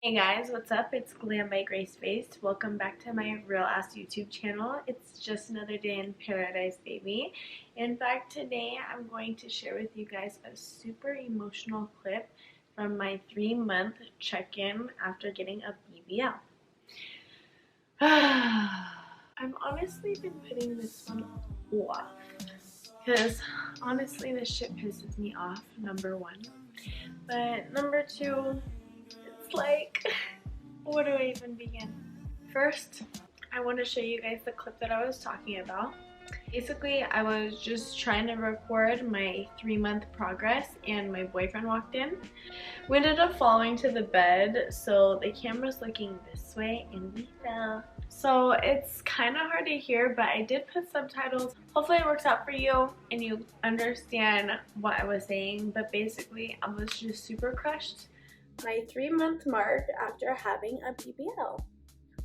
Hey guys, what's up? It's Glam by Grace Faced. Welcome back to my Real Ass YouTube channel. It's just another day in paradise, baby. In fact, today I'm going to share with you guys a super emotional clip from my 3-month check-in after getting a BBL. I've honestly been putting this one off because honestly this shit pisses me off, number one. But number two, it's like, where do I even begin? First, I want to show you guys the clip that I was talking about. Basically, I was just trying to record my 3-month progress and my boyfriend walked in. We ended up falling to the bed, so the camera's looking this way and we fell. So it's kind of hard to hear, but I did put subtitles. Hopefully it works out for you and you understand what I was saying, but basically I was just super crushed. My 3-month mark after having a BBL.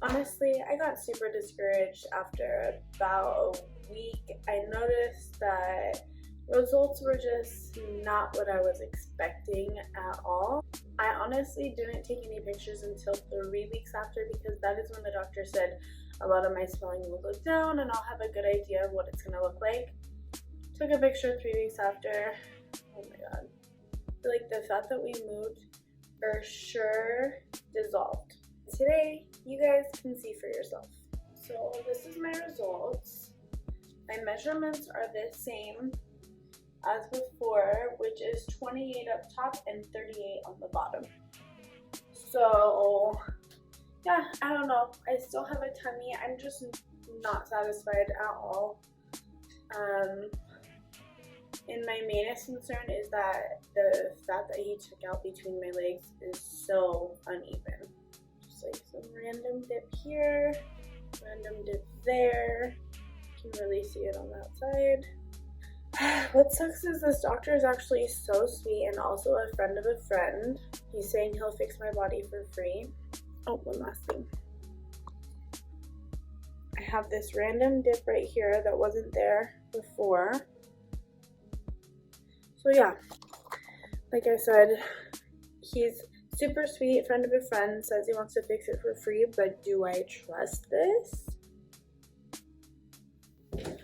Honestly, I got super discouraged after about a week. I noticed that results were just not what I was expecting at all. I honestly didn't take any pictures until 3 weeks after, because that is when the doctor said a lot of my swelling will go down and I'll have a good idea of what it's going to look like. Took a picture 3 weeks after. Oh my god. Like, the fat that we moved for sure dissolved. Today, you guys can see for yourself. So this is my results. My measurements are the same as before, which is 28 up top and 38 on the bottom. So yeah, I don't know. I still have a tummy. I'm just not satisfied at all. And my mainest concern is that the fat that he took out between my legs is so uneven. Just like some random dip here, random dip there. You can really see it on that side. What sucks is this doctor is actually so sweet and also a friend of a friend. He's saying he'll fix my body for free. Oh, one last thing. I have this random dip right here that wasn't there before. So yeah, like I said, he's super sweet, friend of a friend, says he wants to fix it for free, but do I trust this? I'm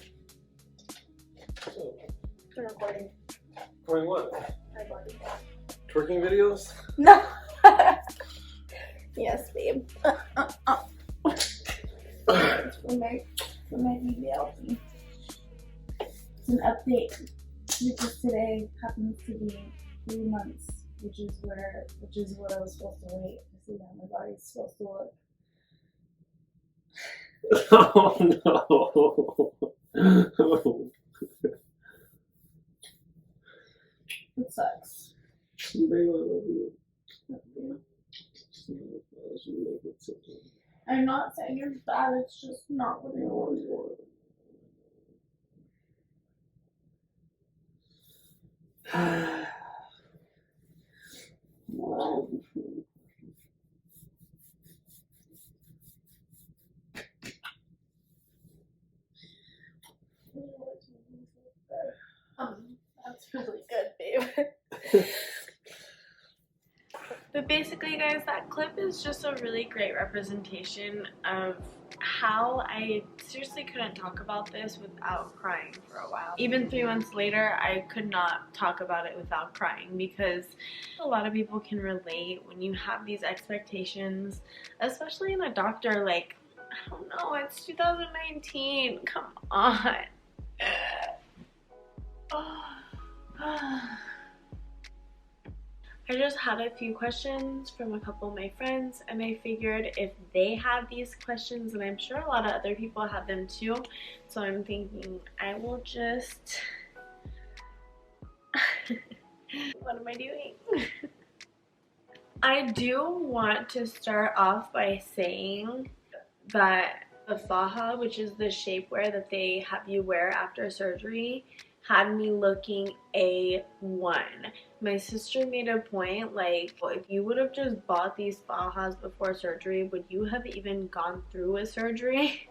recording. Recording what? My body. Twerking videos? No. Yes, babe. It's for my BBL. It's an update. Because today happens to be 3 months, which is what I was supposed to wait to see how my body's supposed to look. Oh no. It sucks. Babe, I love you. I'm not saying it's bad, it's just not what I want. That's really good, babe. But basically, guys, that clip is just a really great representation of how I seriously couldn't talk about this without crying for a while. Even 3 months later, I could not talk about it without crying, because a lot of people can relate when you have these expectations, especially in a doctor. Like, I don't know, it's 2019, come on. I just had a few questions from a couple of my friends, and I figured if they have these questions, and I'm sure a lot of other people have them too, so I'm thinking I will just what am I doing? I do want to start off by saying that the faja, which is the shapewear that they have you wear after surgery, had me looking A1. My sister made a point, like, if you would have just bought these fajas before surgery, would you have even gone through a surgery?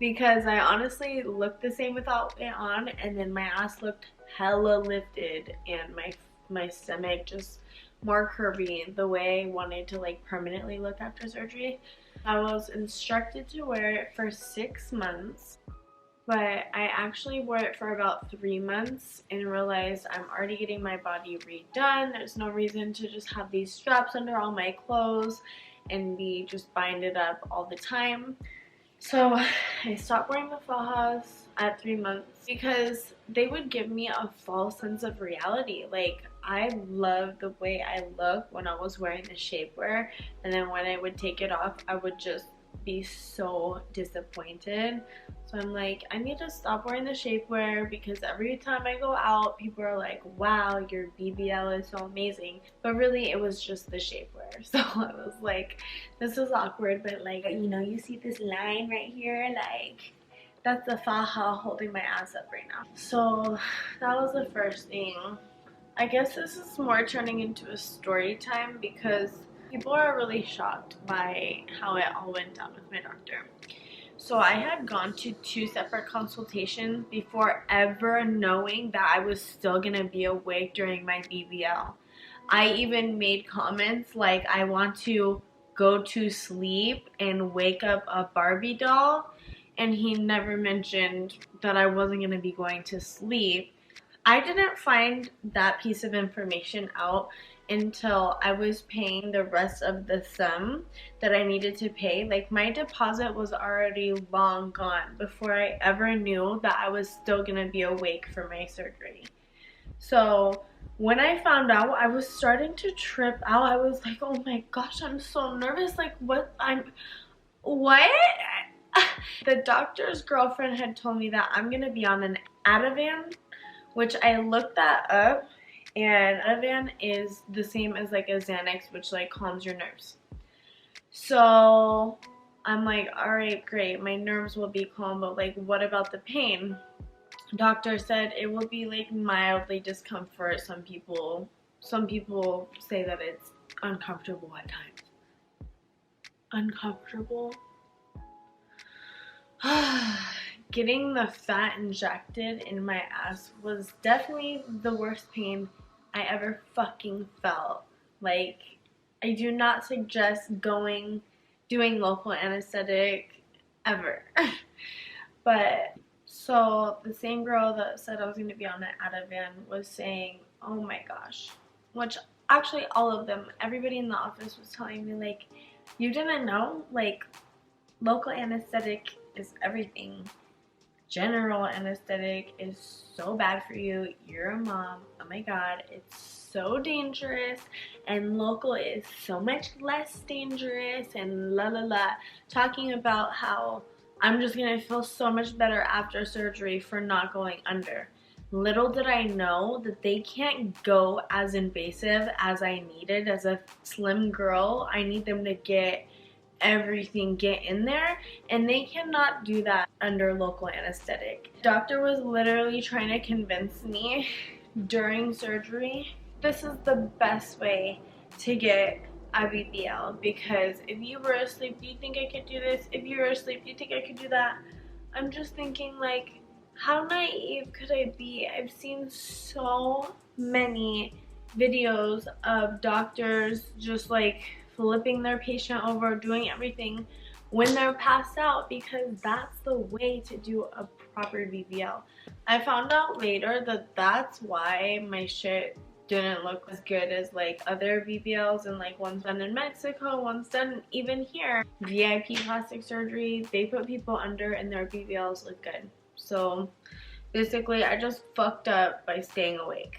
Because I honestly looked the same without it on, and then my ass looked hella lifted and my stomach just more curvy the way I wanted to like permanently look after surgery. I was instructed to wear it for 6 months, but I actually wore it for about 3 months and realized I'm already getting my body redone. There's no reason to just have these straps under all my clothes and be just binded up all the time. So I stopped wearing the fajas at 3 months because they would give me a false sense of reality. Like, I loved the way I looked when I was wearing the shapewear, and then when I would take it off, I would just be so disappointed. So I'm like, I need to stop wearing the shapewear because every time I go out, people are like, wow, your BBL is so amazing. But really, it was just the shapewear. So I was like, this is awkward, but like, you know, you see this line right here, like, that's the faja holding my ass up right now. So that was the first thing. I guess this is more turning into a story time because people are really shocked by how it all went down with my doctor. So I had gone to 2 separate consultations before ever knowing that I was still gonna be awake during my BBL. I even made comments like, I want to go to sleep and wake up a Barbie doll, and he never mentioned that I wasn't gonna be going to sleep. I didn't find that piece of information out until I was paying the rest of the sum that I needed to pay. Like, my deposit was already long gone before I ever knew that I was still gonna be awake for my surgery. So when I found out, I was starting to trip out. I was like, oh my gosh, I'm so nervous. Like, what? The doctor's girlfriend had told me that I'm gonna be on an Ativan, which I looked that up, and Ativan is the same as like a Xanax, which like calms your nerves. So I'm like, all right, great, my nerves will be calm, but like, what about the pain? Doctor said it will be like mildly discomfort. Some people say that it's uncomfortable at times. Uncomfortable? Getting the fat injected in my ass was definitely the worst pain I ever fucking felt. Like, I do not suggest doing local anesthetic ever. But so the same girl that said I was going to be on an Ativan was saying, oh my gosh, which actually all of them, everybody in the office was telling me, like, you didn't know, like, local anesthetic is everything. General anesthetic is so bad for you. You're a mom. Oh my god, it's so dangerous. And local is so much less dangerous, and la la la. Talking about how I'm just gonna feel so much better after surgery for not going under. Little did I know that they can't go as invasive as I needed. As a slim girl, I need them to get in there, and they cannot do that under local anesthetic. Doctor was literally trying to convince me during surgery, this is the best way to get a BBL, because if you were asleep, do you think I could do this? If you were asleep, do you think I could do that? I'm just thinking, like, how naive could I be? I've seen so many videos of doctors just like flipping their patient over, doing everything when they're passed out, because that's the way to do a proper BBL. I found out later that that's why my shit didn't look as good as like other BBLs, and like one's done in Mexico, one's done even here. VIP plastic surgery, they put people under and their BBLs look good. So basically I just fucked up by staying awake.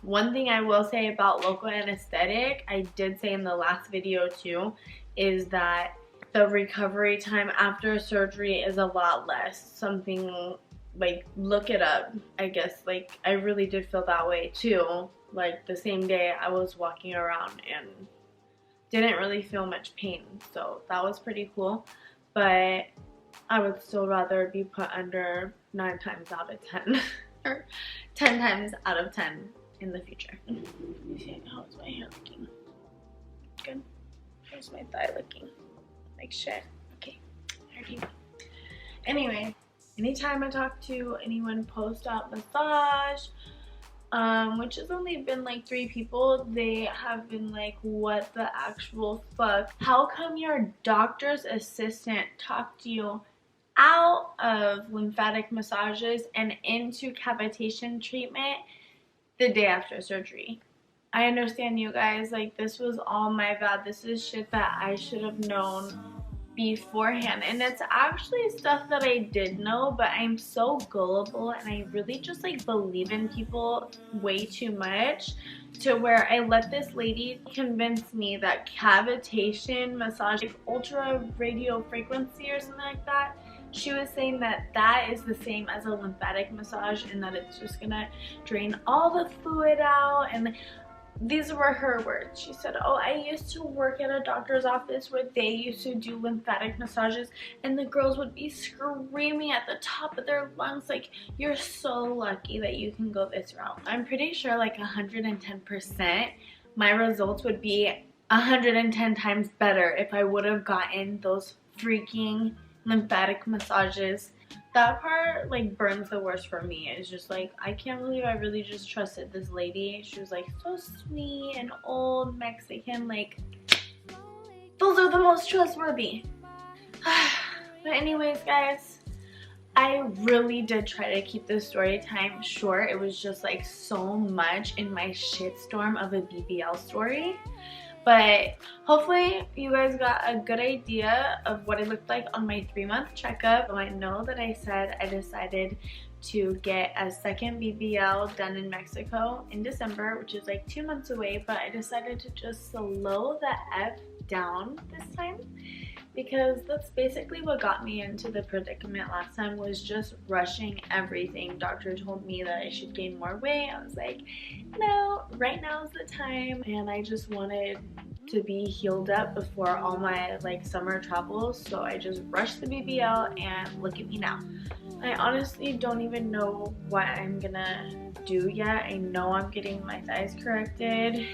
One thing I will say about local anesthetic, I did say in the last video too, is that the recovery time after surgery is a lot less. Something like, look it up. I guess like I really did feel that way too. Like the same day I was walking around and didn't really feel much pain. So that was pretty cool. But I would still rather be put under 9 times out of 10 or 10 times out of 10 in the future. How's my hair looking? Good. How's my thigh looking? Like shit. Okay. Anyway, anytime I talk to anyone post-op massage, which has only been like 3 people. They have been like, what the actual fuck? How come your doctor's assistant talked to you out of lymphatic massages and into cavitation treatment the day after surgery? I understand, you guys, like, this was all my bad. This is shit that I should have known beforehand, and it's actually stuff that I did know, but I'm so gullible and I really just like believe in people way too much to where I let this lady convince me that cavitation massage, like ultra radio frequency or something like that, she was saying that that is the same as a lymphatic massage and that it's just gonna drain all the fluid out. And these were her words. She said, oh, I used to work at a doctor's office where they used to do lymphatic massages and the girls would be screaming at the top of their lungs like, you're so lucky that you can go this route. I'm pretty sure like 110% my results would be 110 times better if I would have gotten those freaking lymphatic massages. That part like burns the worst for me. It's just like, I can't believe I really just trusted this lady. She was like so sweet and old Mexican, like those are the most trustworthy. But anyways, guys, I really did try to keep this story time short. It was just like so much in my shitstorm of a BBL story. But hopefully you guys got a good idea of what it looked like on my 3-month checkup. So I know that I said I decided to get a second BBL done in Mexico in December, which is like 2 months away, but I decided to just slow the F down this time because that's basically what got me into the predicament last time, was just rushing everything. Doctor told me that I should gain more weight. I was like, no, right now is the time. And I just wanted to be healed up before all my like summer travels, so I just rushed the BBL and look at me now. I honestly don't even know what I'm gonna do yet. I know I'm getting my thighs corrected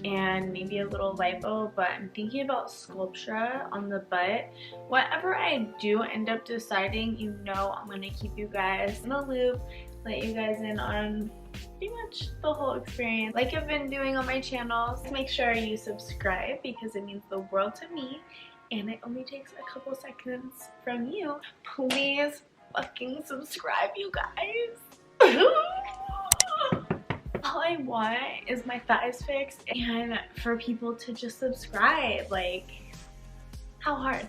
and maybe a little lipo, but I'm thinking about Sculptra on the butt. Whatever I do end up deciding, you know I'm gonna keep you guys in the loop, let you guys in on pretty much the whole experience like I've been doing on my channels. Make sure you subscribe because it means the world to me and it only takes a couple seconds from you. Please fucking subscribe, you guys. All I want is my thighs fixed and for people to just subscribe. Like, how hard?